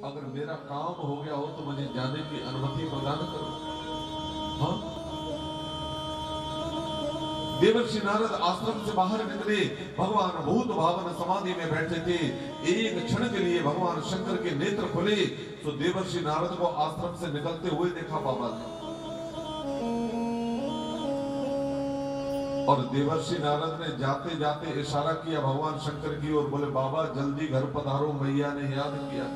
अगर मेरा काम हो गया हो तो मुझे जाने की अनुमति प्रदान करो। हाँ, देवर्षि नारद आश्रम से बाहर निकले, भगवान भूत भावन समाधि में बैठे थे। एक क्षण के लिए भगवान शंकर के नेत्र खुले तो देवर्षि नारद को आश्रम से निकलते हुए देखा बाबा ने। और देवर्षि नारद ने जाते जाते इशारा किया भगवान शंकर की ओर, बोले बाबा जल्दी घर पधारो, मैया ने याद किया।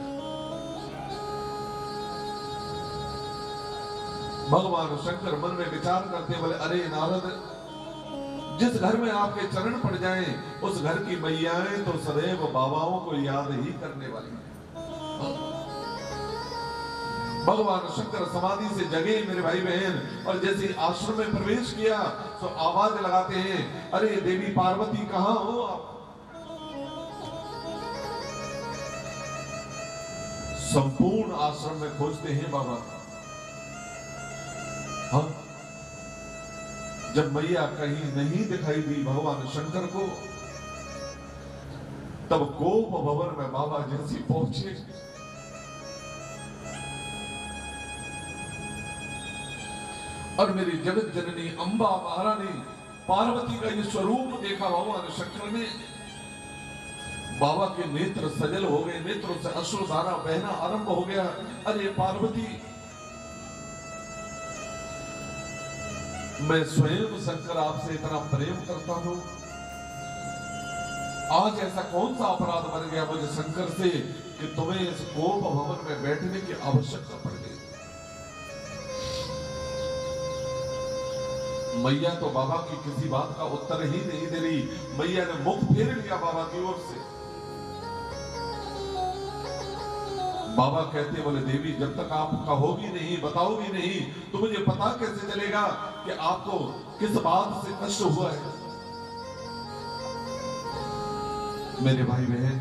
भगवान शंकर मन में विचार करते बोले, अरे नारद, जिस घर में आपके चरण पड़ जाएं, उस घर की मैयाएं तो सदैव बाबाओं को याद ही करने वाली हैं। भगवान शंकर समाधि से जगे मेरे भाई बहन, और जैसे ही आश्रम में प्रवेश किया तो आवाज लगाते हैं, अरे देवी पार्वती कहां हो आप? संपूर्ण आश्रम में खोजते हैं बाबा। हाँ, जब मैया कहीं नहीं दिखाई दी भगवान शंकर को, तब गोप भवन में बाबा जैसी पहुंचे। और मेरी जगत जननी अंबा महारानी पार्वती का ये स्वरूप देखा भगवान शंकर ने। बाबा के नेत्र सजल हो गए, नेत्रों से अश्रुधारा बहना आरंभ हो गया। अरे पार्वती, मैं स्वयं शंकर आपसे इतना प्रेम करता हूं, आज ऐसा कौन सा अपराध बन गया मुझे शंकर से कि तुम्हें इस गोप भवन में बैठने की आवश्यकता पड़ गई? मैया तो बाबा की किसी बात का उत्तर ही नहीं दे रही। मैया ने मुख फेर लिया बाबा की ओर से। बाबा कहते बोले, देवी जब तक आप कहोगी नहीं, बताओगी नहीं, तो मुझे पता कैसे चलेगा कि आपको किस बात से कष्ट हुआ है? मेरे भाई बहन,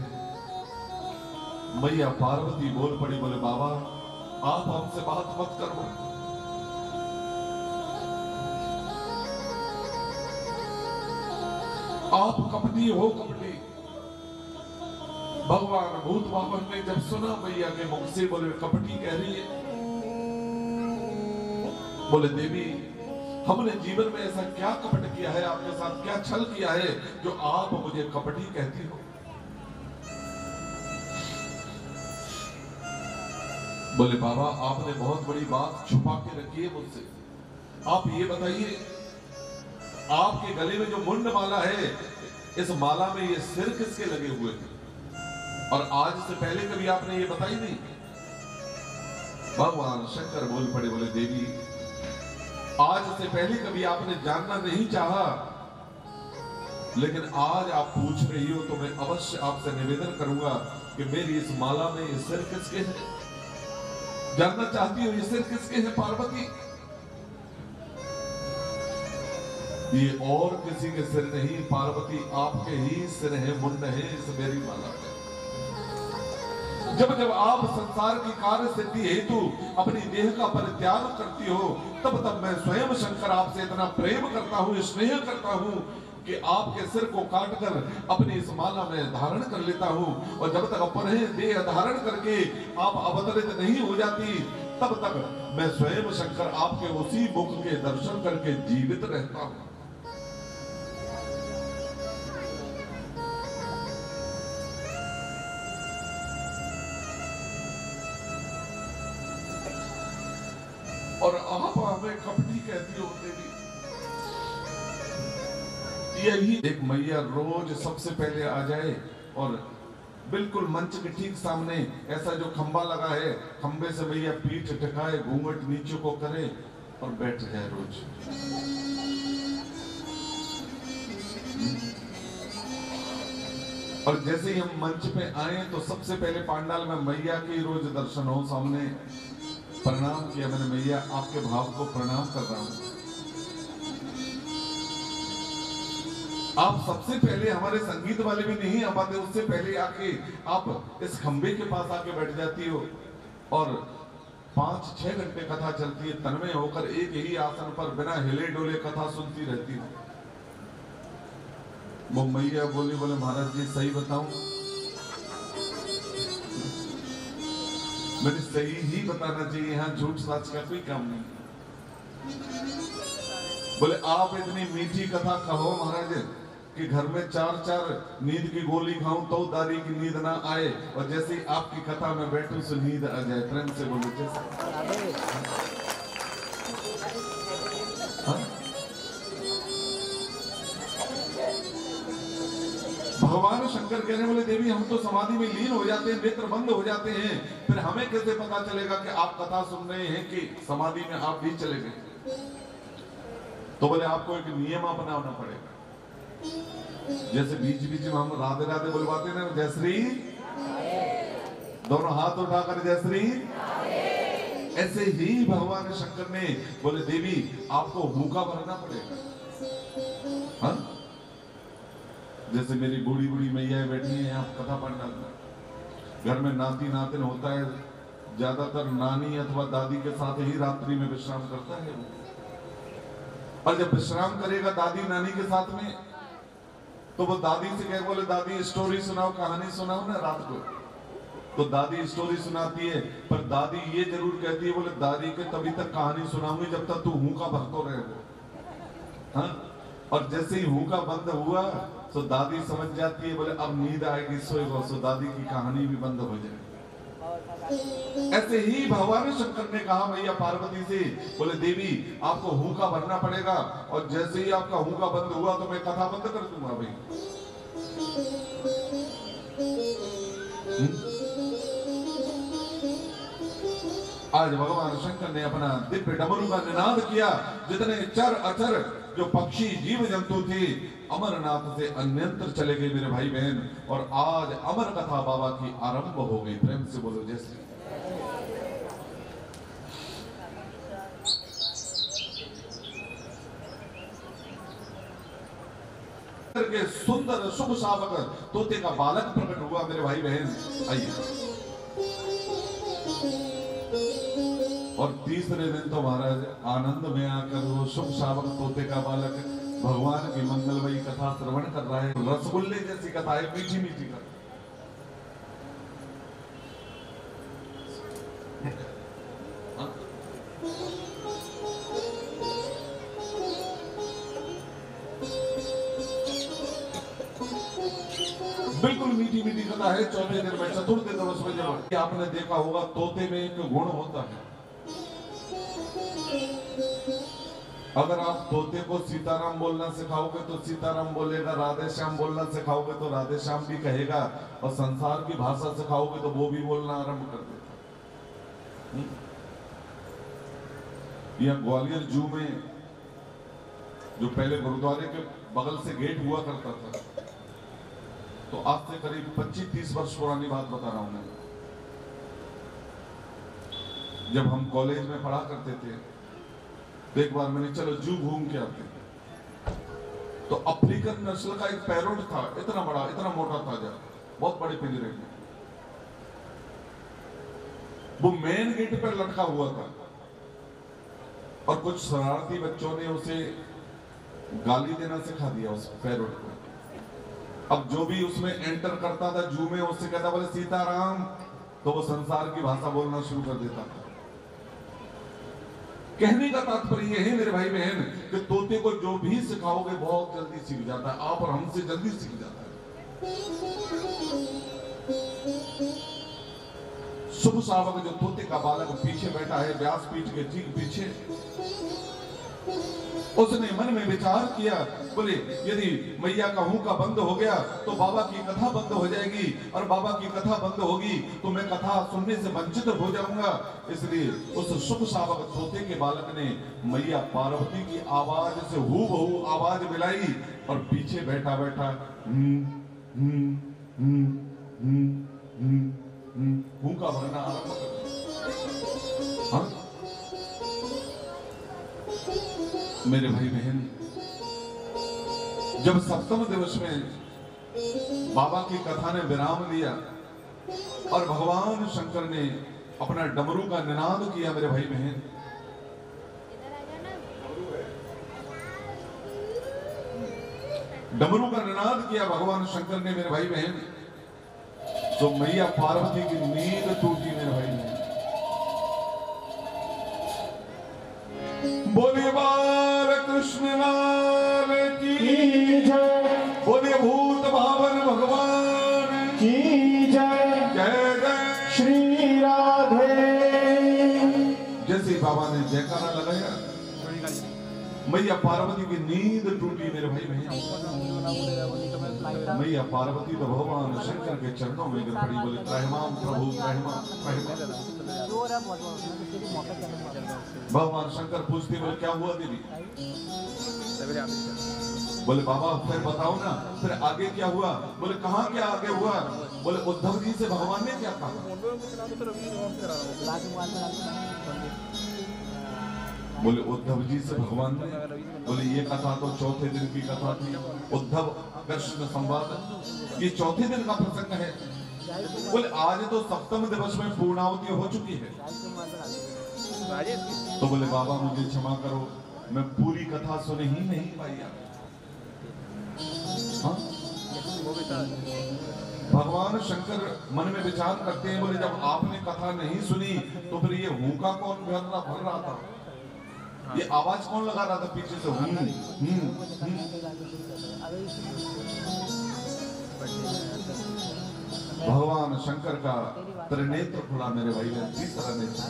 मैया पार्वती बोल पड़ी, बोले बाबा आप हमसे बात मत करो। आप कपटी हो, कपटी। भगवान भूत भावन ने जब सुना मैया के मुख से, बोले कपटी कह रही है। बोले देवी, हमने जीवन में ऐसा क्या कपट किया है, आपके साथ क्या छल किया है जो आप मुझे कपटी कहती हो? बोले बाबा, आपने बहुत बड़ी बात छुपा के रखी है मुझसे। आप ये बताइए, आपके गले में जो मुंड माला है, इस माला में ये सिर किसके लगे हुए थे? और आज से पहले कभी आपने ये बताई नहीं। भगवान शंकर बोल पड़े, बोले देवी, आज से पहले कभी आपने जानना नहीं चाहा, लेकिन आज आप पूछ रही हो तो मैं अवश्य आपसे निवेदन करूंगा कि मेरी इस माला में ये सिर किसके हैं? जानना चाहती हो ये सिर किसके हैं पार्वती? ये और किसी के सिर नहीं पार्वती, आपके ही सिर है, मुंड है इस मेरी माला में। जब जब आप संसार की कार्य सिद्धि हेतु अपनी देह का परित्याग करती हो, तब तब मैं स्वयं शंकर आपसे इतना प्रेम करता हूं, स्नेह करता हूं कि आपके सिर को काटकर अपनी इस माला में धारण कर लेता हूं। और जब तक अपने देह धारण करके आप अवतरित नहीं हो जाती, तब तक मैं स्वयं शंकर आपके उसी मुख के दर्शन करके जीवित रहता हूं। और आप हमें कपटी कहती हो देवी। यही एक मैया रोज सबसे पहले आ जाए और बिल्कुल मंच के ठीक सामने ऐसा जो खंबा लगा है, खंबे से मैया पीठ टिकाए, घूंघट नीचे को करे और बैठ जाए रोज। और जैसे ही हम मंच पे आए तो सबसे पहले पांडाल में मैया के रोज दर्शन हो सामने। प्रणाम किया मैंने, मैया आपके भाव को प्रणाम कर रहा हूं। आप सबसे पहले, हमारे संगीत वाले भी नहीं आ पाते, उससे पहले आके आप इस खंबे के पास आके बैठ जाती हो और 5-6 घंटे कथा चलती है, तन्मय होकर एक ही आसन पर बिना हिले डोले कथा सुनती रहती हो। वो मैया बोले महाराज जी सही बताऊं, मैंने सही ही बताना चाहिए, यहाँ झूठ सच का कोई काम नहीं। बोले आप इतनी मीठी कथा कहो महाराज कि घर में चार चार नींद की गोली खाऊं तो दादी की नींद ना आए, और जैसे ही आपकी कथा में बैठूं से नींद आ जाए। प्रेम से बोलो जैसे। भगवान शंकर कहने बोले देवी हम तो समाधि में लीन हो जाते हैं, नेत्र बंद हो जाते हैं, फिर हमें कैसे पता चलेगा कि आप कथा सुन रहे हैं कि समाधि में आप भी चले गए? तो बोले आपको एक नियम अपनाना पड़ेगा। जैसे बीच बीच में हम राधे राधे बुलवाते हैं, जयश्री दोनों हाथ उठाकर जयश्री, ऐसे ही भगवान शंकर ने बोले देवी आपको हुक्का भरना पड़ेगा। हाँ, जैसे मेरी बूढ़ी बूढ़ी मैया बैठी है, आप कथा पढ़ना, घर में नाती नातिन होता है, ज्यादातर नानी अथवा दादी के साथ ही रात्रि में विश्राम करता है। और जब विश्राम करेगा दादी नानी के साथ में, तो वो दादी से कहे बोले दादी स्टोरी सुनाओ, कहानी सुनाओ ना रात को। तो दादी स्टोरी सुनाती है, पर दादी ये जरूर कहती है बोले दादी के तभी तक कहानी सुनाऊंगी जब तक तू हुक्का भरतो रहे। हाँ, और जैसे ही हुक्का बंद हुआ तो दादी समझ जाती है बोले अब नींद आएगी सोएगा, सो दादी की कहानी भी बंद हो जाएगी। ऐसे ही भगवान शंकर ने कहा मैया पार्वती से बोले देवी आपको हुक्का भरना पड़ेगा, और जैसे ही आपका हुक्का बंद हुआ तो मैं कथा बंद कर दूंगा भाई। आज भगवान शंकर ने अपना दिव्य डमरू का निनाद किया। जितने चर अचर जो पक्षी जीव जंतु थे अमरनाथ से अन्यंत्र चले गए मेरे भाई बहन, और आज अमर कथा बाबा की आरंभ हो गई। प्रेम से बोलो जैसे। के सुंदर शुभ शावक तोते का बालक प्रकट हुआ मेरे भाई बहन। आइए, और तीसरे दिन तो महाराज आनंद में आकर वो शुभ शावक तोते का बालक भगवान की मंगलमयी कथा श्रवण कर रहा है। रसगुल्ले जैसी कथा है, मीठी मीठी कथा। बिल्कुल मीठी मीठी कथा है। चौथे दिन में चतुर्थ दिवस में जब आपने देखा होगा तोते में एक गुण होता है, अगर आप तोते को सीताराम बोलना सिखाओगे तो सीताराम बोलेगा, राधे श्याम बोलना सिखाओगे तो राधे श्याम भी कहेगा, और संसार की भाषा सिखाओगे तो वो भी बोलना आरंभ कर देता। यह ग्वालियर जू में जो पहले गुरुद्वारे के बगल से गेट हुआ करता था, तो आज से करीब 25-30 वर्ष पुरानी बात बता रहा हूं मैं। जब हम कॉलेज में पढ़ा करते थे तो एक बार मैंने चलो जू घूम के आते, तो अफ्रीकन नस्ल का एक पैरोट था, इतना बड़ा इतना मोटा था, बहुत बड़े पिंजरे में। वो मेन गेट पर लटका हुआ था, और कुछ शरारती बच्चों ने उसे गाली देना सिखा दिया उस पैरोट को। अब जो भी उसमें एंटर करता था जू में, उससे कहता बोले सीताराम, तो वो संसार की भाषा बोलना शुरू कर देता था। कहने का तात्पर्य यह है मेरे भाई बहन कि तोते को जो भी सिखाओगे बहुत जल्दी सीख जाता है, आप और हमसे जल्दी सीख जाता है। शुभ शावक जो तोते का बालक पीछे बैठा है, व्यासपीठ के ठीक पीछे, उसने मन में विचार किया बोले यदि मैया का हुक्का बंद हो गया तो बाबा की कथा बंद हो जाएगी, और बाबा की कथा बंद होगी तो मैं कथा सुनने से वंचित हो जाऊंगा। इसलिए उस शुभ शावक तोते के बालक ने मैया पार्वती की आवाज से हूबहू आवाज मिलाई, और पीछे बैठा बैठा हुक्का भरना आरंभ कर दिया। हाँ? मेरे भाई बहन, जब सप्तम दिवस में बाबा की कथा ने विराम लिया और भगवान शंकर ने अपना डमरू का निनाद किया मेरे भाई बहन, डमरू का निनाद किया भगवान शंकर ने मेरे भाई बहन, तो मैया पार्वती की नींद टूटी मेरे भाई बहन। श्री राधे। जैसे ही बाबा ने जयकारा लगाया, मैया पार्वती की नींद टूटी मेरे भाई बहन। मैया पार्वती तो भगवान शंकर के चरणों में गिर पड़ी, बोले त्रयमाम प्रभु त्रयमाम त्रयमाम। भगवान शंकर पूछते, बोले क्या हुआ देवी? बोले बाबा फिर बताओ ना, फिर आगे क्या हुआ? बोले कहाँ क्या आगे हुआ? बोले उद्धव जी से भगवान ने क्या कहा? बोले उद्धव जी से भगवान ने, बोले ये कथा तो चौथे दिन की कथा थी, उद्धव कृष्ण संवाद ये चौथे दिन का प्रसंग है। बोले आज तो सप्तम दिवस में पूर्णाहुति हो चुकी है। तो बोले बाबा मुझे क्षमा करो, मैं पूरी कथा सुन ही नहीं पाई। हाँ? भगवान शंकर मन में विचार करते हैं, बोले जब आपने कथा नहीं सुनी तो फिर ये हुक्का कौन भर रहा था, ये आवाज कौन लगा रहा था पीछे से? भगवान शंकर का त्रिनेत्र खुला मेरे भाई ने, तीसरा नेत्र।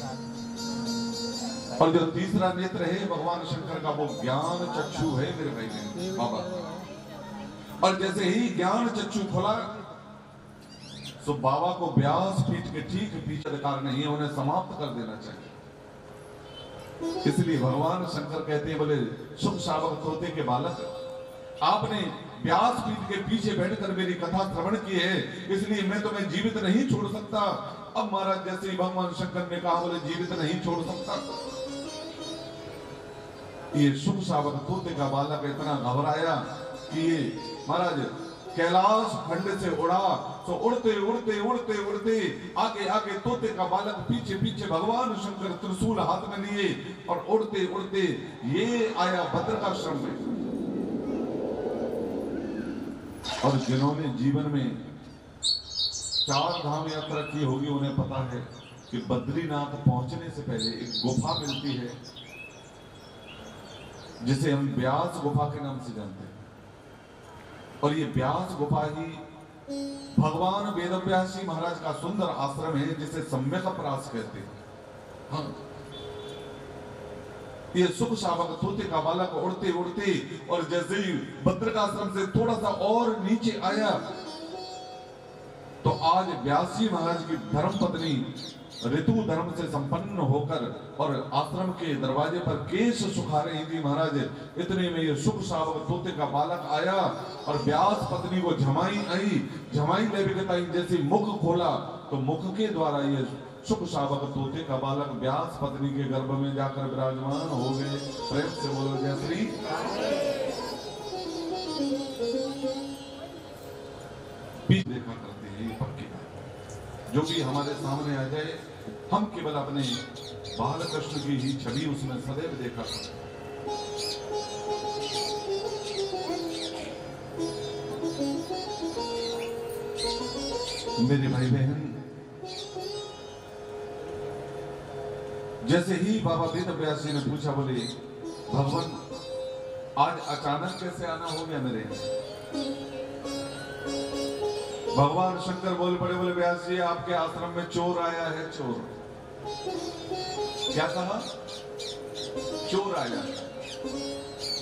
और जो तीसरा नेत्र है भगवान शंकर का, वो ज्ञान चक्षु है मेरे भाई ने बाबा। और जैसे ही ज्ञान चक्षु खुला तो बाबा को व्यास पीठ के ठीक पीछे अधिकार नहीं है, उन्हें समाप्त कर देना चाहिए। इसलिए भगवान शंकर कहते हैं, बोले शुभ शावक तोते के बालक, आपने व्यास पीठ के पीछे बैठकर मेरी कथा श्रवण की है, इसलिए मैं तुम्हें जीवित नहीं छोड़ सकता। अब महाराज जैसे ही भगवान शंकर ने कहा, बोले जीवित नहीं छोड़ सकता। ये शुभ शावक तोते का बालक इतना घबराया कि ये महाराज कैलाश खंड से उड़ा, तो उड़ते उड़ते उड़ते उड़ते आगे आगे तोते का बालक पीछे पीछे भगवान शंकर त्रिशूल हाथ में लिए और उड़ते उड़ते ये आया भद्रकाश्रम में। और जिन्होंने जीवन में 4 धाम यात्रा की होगी उन्हें पता है कि बद्रीनाथ पहुंचने से पहले एक गुफा मिलती है जिसे हम व्यास गुफा के नाम से जानते हैं। और ये व्यास गुफा ही भगवान वेदव्यास जी महाराज का सुंदर आश्रम है, जिसे सम्यक प्रास कहते हैं। हाँ। ये सुख शावक तोते का बालक उड़ते उड़ते और जैसे ही भद्रकाश्रम से थोड़ा सा और नीचे आया तो आज व्यास जी महाराज की धर्मपत्नी ऋतु धर्म से संपन्न होकर और आश्रम के दरवाजे पर केश सुखा रही थी महाराज। इतने में ये सुख शावक तोते का बालक आया और व्यास पत्नी को झमाई आई, झमाई ले बिगताई जैसे मुख खोला तो मुख के द्वारा ये सुख शावक तोते का बालक व्यास पत्नी के गर्भ में जाकर विराजमान हो गए। प्रेम से बोलो जय श्री। देखा करते हैं ये पक्की बात, जो भी हमारे सामने आ जाए हम केवल अपने बाल कृष्ण की ही छवि उसमें सदैव देखा। मेरे भाई बहन, जैसे ही बाबा वेदव्यास जी ने पूछा, बोले भगवान आज अचानक कैसे आना हो गया मेरे? भगवान शंकर बोल पड़े, बोले व्यास जी आपके आश्रम में चोर आया है। चोर? क्या कहा? चोर आया।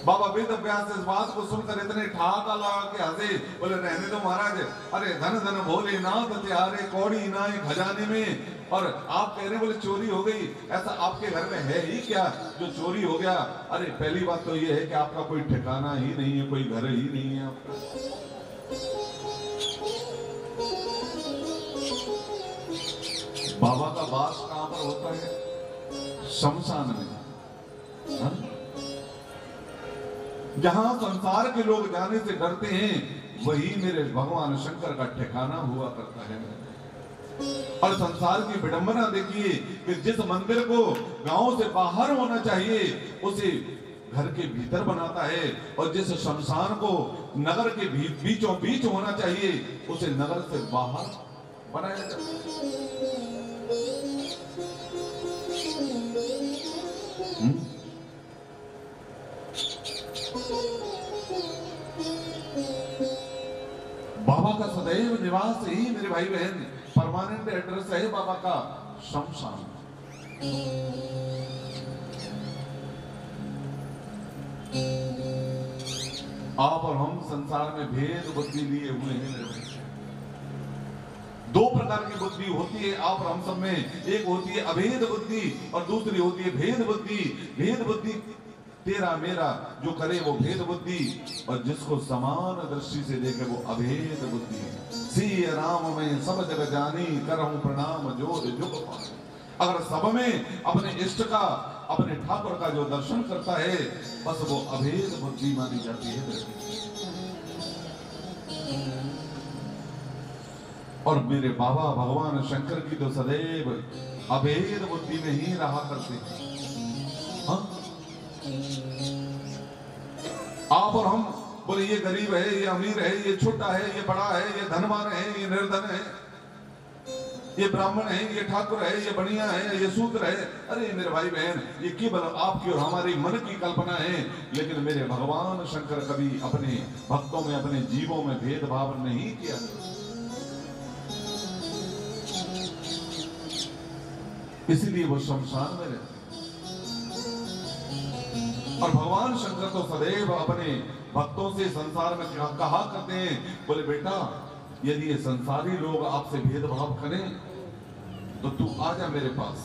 बाबा वेदव्यास इस बात को सुनकर इतने ठाका लगा के हंसे, बोले रहने दो महाराज, अरे धन धन भोलेनाथ त्यारे कौड़ी नाई खजाने में। और आप कह रहे बोले चोरी हो गई, ऐसा आपके घर में है ही क्या जो चोरी हो गया? अरे पहली बात तो ये है कि आपका कोई ठिकाना ही नहीं है, कोई घर ही नहीं है आपका। बाबा का वास कहां पर होता है? शमशान में। हाँ? जहां संसार के लोग जाने से डरते हैं वही मेरे भगवान शंकर का ठिकाना हुआ करता है। और संसार की विडंबना देखिए कि जिस मंदिर को गांव से बाहर होना चाहिए उसे घर के भीतर बनाता है, और जिस शमशान को नगर के बीचों बीच होना चाहिए उसे नगर से बाहर बनाया जाता है। बाबा का सदैव निवास ही मेरे भाई बहन परमानेंट एड्रेस है बाबा का शमशान। आप और हम संसार में भेद बुद्धि लिए हुए हैं। दो प्रकार की बुद्धि होती है आप और हम सब में, एक होती है अभेद बुद्धि और दूसरी होती है भेद बुद्धि। भेद बुद्धि तेरा मेरा जो करे वो भेद बुद्धि, और जिसको समान दृष्टि से देखे वो अभेद बुद्धि। सिय राम में सब जग जानी, करहूं प्रणाम जोर जुग पानी। अगर सब में अपने इष्ट का, अपने ठाकुर का जो दर्शन करता है, बस वो अभेद बुद्धि मानी जाती है। और मेरे बाबा भगवान शंकर की तो सदैव अभेद बुद्धि में ही रहा करते हैं। हाँ? आप और हम बोले ये गरीब है, ये अमीर है, ये छोटा है, ये बड़ा है, ये धनवान है, ये निर्धन है, ये ब्राह्मण है, ये ठाकुर है, ये बनिया है, ये शूद्र है। अरे मेरे भाई बहन, ये केवल आपकी और हमारी मन की कल्पना है। लेकिन मेरे भगवान शंकर कभी अपने भक्तों में, अपने जीवों में भेदभाव नहीं किया। इसलिए वो शमशान में रहते। और भगवान शंकर तो सदैव अपने भक्तों से संसार में कहा करते हैं, बोले बेटा यदि ये संसारी लोग आपसे भेदभाव करें तो तू आजा मेरे पास।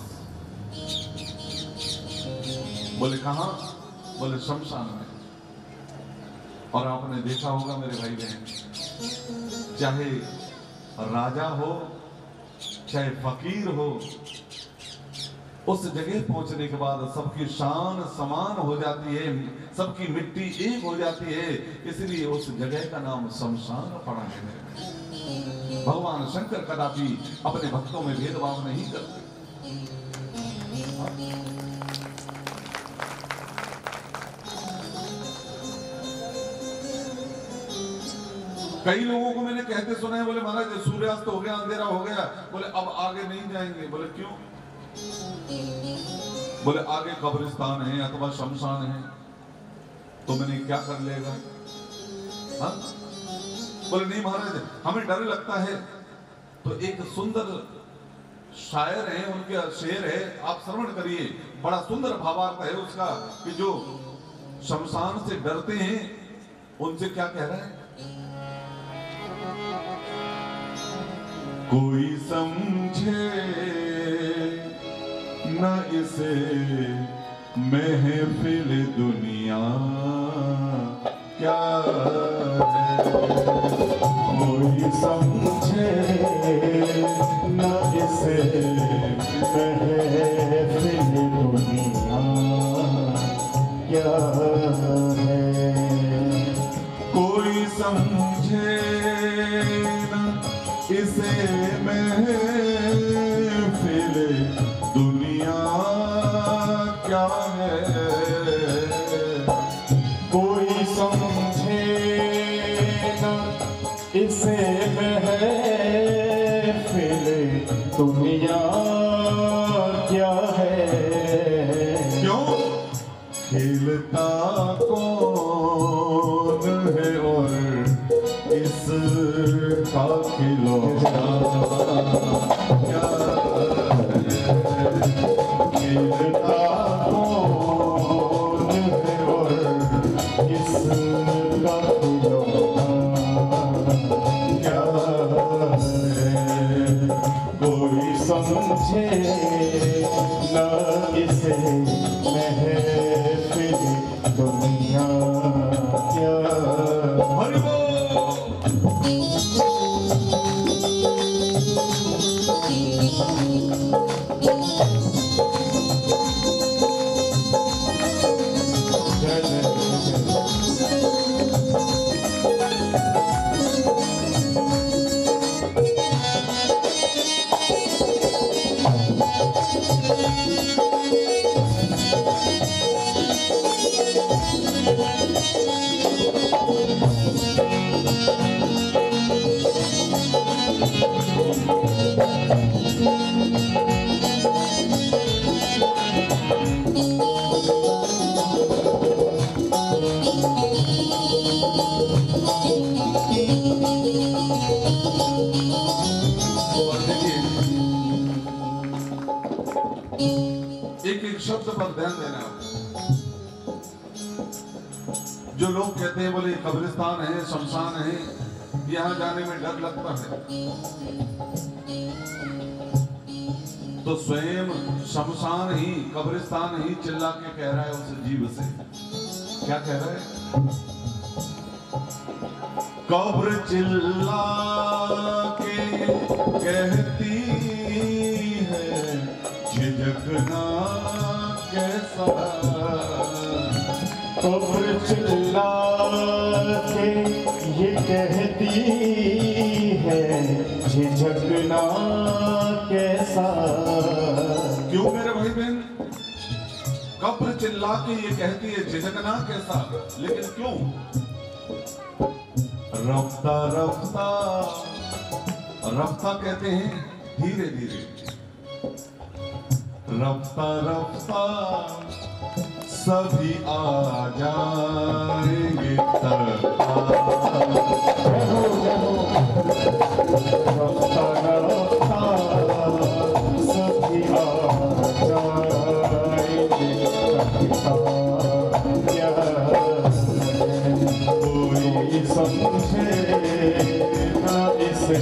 बोले कहां? बोले शमशान में। और आपने देखा होगा मेरे भाई बहन, चाहे राजा हो चाहे फकीर हो, उस जगह पहुंचने के बाद सबकी शान समान हो जाती है, सबकी मिट्टी एक हो जाती है। इसलिए उस जगह का नाम शमशान पड़ा है। भगवान शंकर कदापि अपने भक्तों में भेदभाव नहीं करते। कई लोगों को मैंने कहते सुना है, बोले महाराज सूर्यास्त हो गया, अंधेरा हो गया, बोले अब आगे नहीं जाएंगे। बोले क्यों? बोले आगे कब्रिस्तान है अथवा शमशान है, तो मैंने क्या कर लेगा? हाँ? बोले नहीं महाराज हमें डर लगता है। तो एक सुंदर शायर है, उनके शेर है, आप श्रवण करिए, बड़ा सुंदर भावार्थ है उसका, कि जो शमशान से डरते हैं उनसे क्या कह रहा है? कोई समझे न इसे महफिल दुनिया क्या है, कोई समझे न इसे महफिल दुनिया क्या है, कोई समझे न इसे महफिल दुनिया क्या है, कोई समझे न इसे महफिल दुनिया क्या है, क्यों? खेलता कौन है और इसका खिलौना क्या है, खेलता कौन है और इसका खिलौना क्या है, कोई समझे न इसे महफिल दुनिया क्या है। एक एक शब्द पर ध्यान देना। जो लोग कहते हैं बोले कब्रिस्तान है, शमशान है, यहां जाने में डर लगता है, तो स्वयं शमशान ही, कब्रिस्तान ही चिल्ला के कह रहा है उस जीव से। क्या कह रहा है? कब्र चिल्ला के कहती है झिझकना कैसा। कब्र चिल्ला के ये कहती है झिझकना कैसा। क्यों मेरे भाई बहन? कब्र चिल्ला के ये कहती है झिझकना कैसा, लेकिन क्यों? रफ्ता रफ्ता, रफ्ता कहते हैं धीरे धीरे, रफ्ता रफ्ता सभी आ जाएंगे तरफा। रफ्ता रफ्ता सभी आ जाएंगे तरफा। कोई समझे ना इसे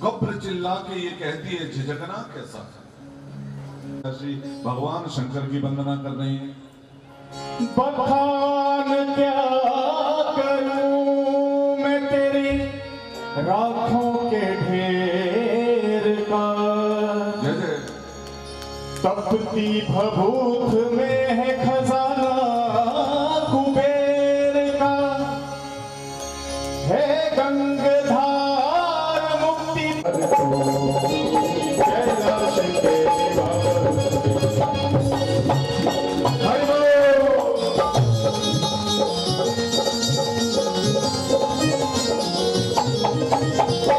कब्र चिल्ला के ये कहती है झिझकना कैसा। भगवान शंकर की वंदना कर रहे हैं। बखान क्या करूं मैं तेरी राखों के ढेर का। तपती भभूत में है खजाना कुबेर का। है गंगधार मुक्ति कैलाश के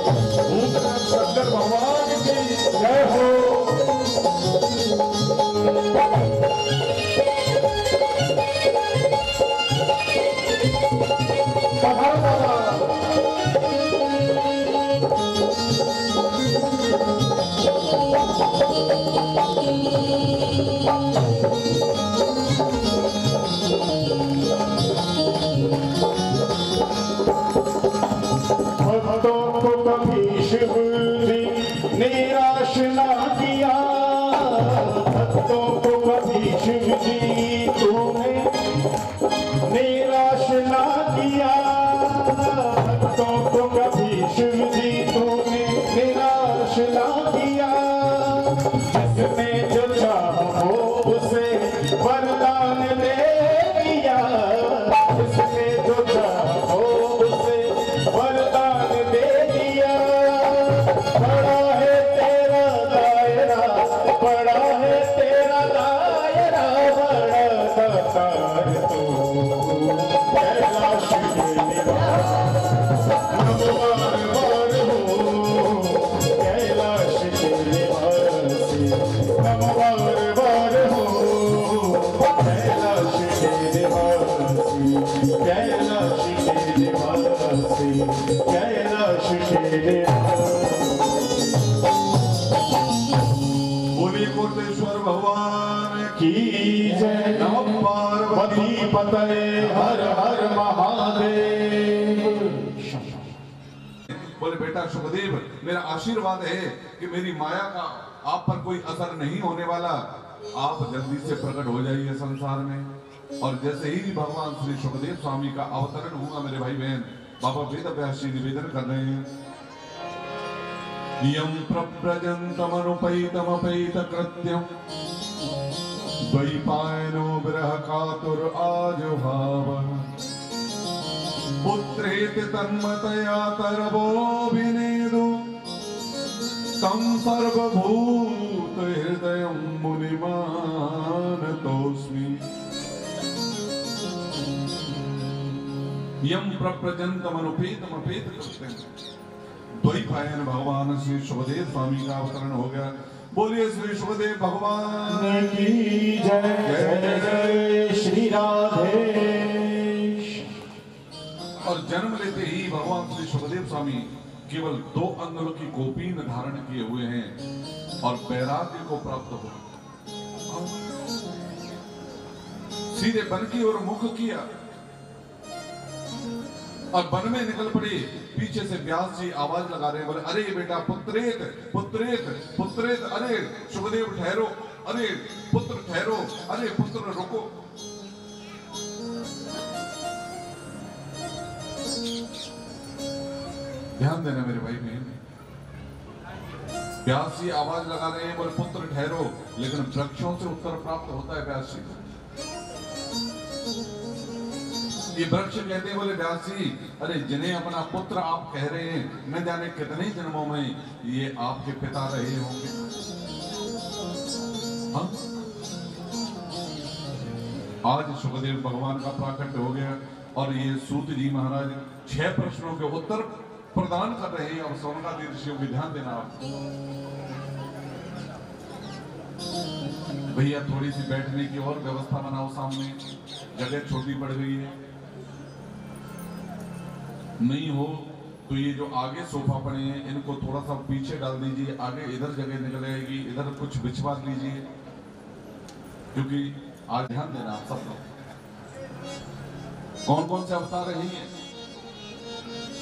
शंकर भगवान की जय हो। भक्तों को कभी शिव जी निराश ना किया। भक्तों को कभी शिव जी तूने निराश ना किया। भक्तों को कभी शिव जी तूने निराश ना किया। जिसने जो चाहो उसे वरदान दे दिया। जिसने जो चाहो उसे वरदान दे दिया। बड़ा है तेरा दायरा, बड़ा है तेरा दायरा, बड़ा दातार तू कैलाश के निवास। नमवार वार हो कैलाश के निवासी। नमवार वार हो कैलाश के निवासी। कैलाश के निवासी, कैलाश के निवासी। बोली कोटेश्वर भगवान की जय। नमः पार्वती पतये हर हर महादेव। बोले बेटा सुखदेव, मेरा आशीर्वाद है कि मेरी माया का आप पर कोई असर नहीं होने वाला। आप जल्दी से प्रकट हो जाइए संसार में। और जैसे ही भगवान श्री सुखदेव स्वामी का अवतरण हुआ मेरे भाई बहन, बाबा वेद व्यास जी निवेदन कर रहे हैं। यम प्रव्रजन्तमनुपैतमपैत कृत्यं द्वैपायनो विरह कातुर आजुभाव। पुत्रेति तन्मतया तरवोऽभिनेदु तं सर्वभूत भक्त हृदय मुनिमानतोऽस्मि। यम प्रप्रजंतमनुपेतमपेत कृत्यं। द्वैपायन भगवान श्री शुभदेव स्वामी का अवतरण हो गया। बोलिए श्री शुभदेव भगवान की जय। जय जय श्री राधेश। और जन्म लेते ही भगवान श्री शुभदेव स्वामी केवल 2 अंगुल की गोपीन धारण किए हुए हैं और वैराग्य को प्राप्त हुआ। सीधे वन की ओर मुख किया और वन में निकल पड़े। पीछे से व्यास जी आवाज लगा रहे हैं, बोले अरे बेटा पुत्रेत पुत्रेत पुत्रेत, अरे शुभदेव ठहरो, अरे पुत्र ठहरो, अरे पुत्र रुको। ध्यान देना मेरे भाई बहन, व्यास जी आवाज लगा रहे हैं, बोले पुत्र ठहरो, लेकिन वृक्षों से उत्तर प्राप्त होता है व्यास जी। ये वृक्ष कहते हैं, बोले व्यास जी अरे जिन्हें अपना पुत्र आप कह रहे हैं, न जाने कितने जन्मों में ये आपके पिता रहे होंगे। हाँ? आज शुभदेव भगवान का प्राकट्य हो गया और ये सूत जी महाराज 6 प्रश्नों के उत्तर प्रदान कर रहे हैं। और सोनकादि ऋषियों की ध्यान देना आप भैया, थोड़ी सी बैठने की और व्यवस्था बनाओ, सामने जगह छोटी पड़ गई है। नहीं हो तो ये जो आगे सोफा पड़े हैं इनको थोड़ा सा पीछे डाल दीजिए, आगे इधर जगह निकल आएगी, इधर कुछ बिछवा लीजिए, क्योंकि आज ध्यान देना आप सब लोग। कौन कौन से अवतार रहे हैं?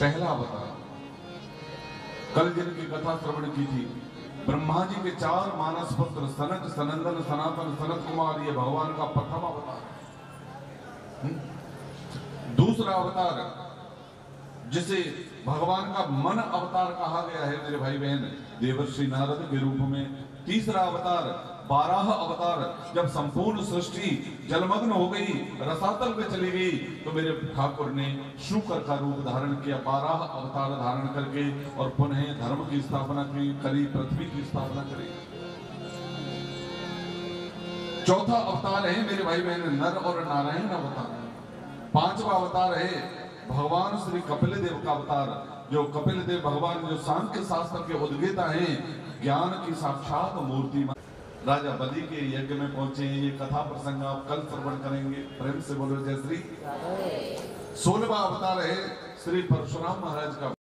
पहला अवतार कल जिनकी कथा श्रवण की थी, ब्रह्मा जी के 4 मानस पुत्र सनक सनंदन सनातन सनत कुमार, ये भगवान का प्रथम अवतार। दूसरा अवतार जिसे भगवान का मन अवतार कहा गया है मेरे भाई बहन, देवर्षि नारद के रूप में। तीसरा अवतार 12 अवतार, जब संपूर्ण सृष्टि जलमग्न हो गई, रसातल में चली गई, तो मेरे ठाकुर ने शुकर का रूप धारण किया, 12 अवतार धारण करके, और पुनः धर्म की स्थापना करी, पृथ्वी की स्थापना करी। चौथा अवतार है मेरे भाई बहन नर और नारायण अवतार। 5वां अवतार है भगवान श्री कपिल देव का अवतार, जो कपिल देव भगवान जो सांख्य शास्त्र के उद्गेता हैं, ज्ञान की साक्षात मूर्ति। राजा बलि के यज्ञ में पहुंचे हैं, ये कथा प्रसंग आप कल श्रवण करेंगे। प्रेम से बोलो जय श्री। 16वां अवतार है श्री परशुराम महाराज का,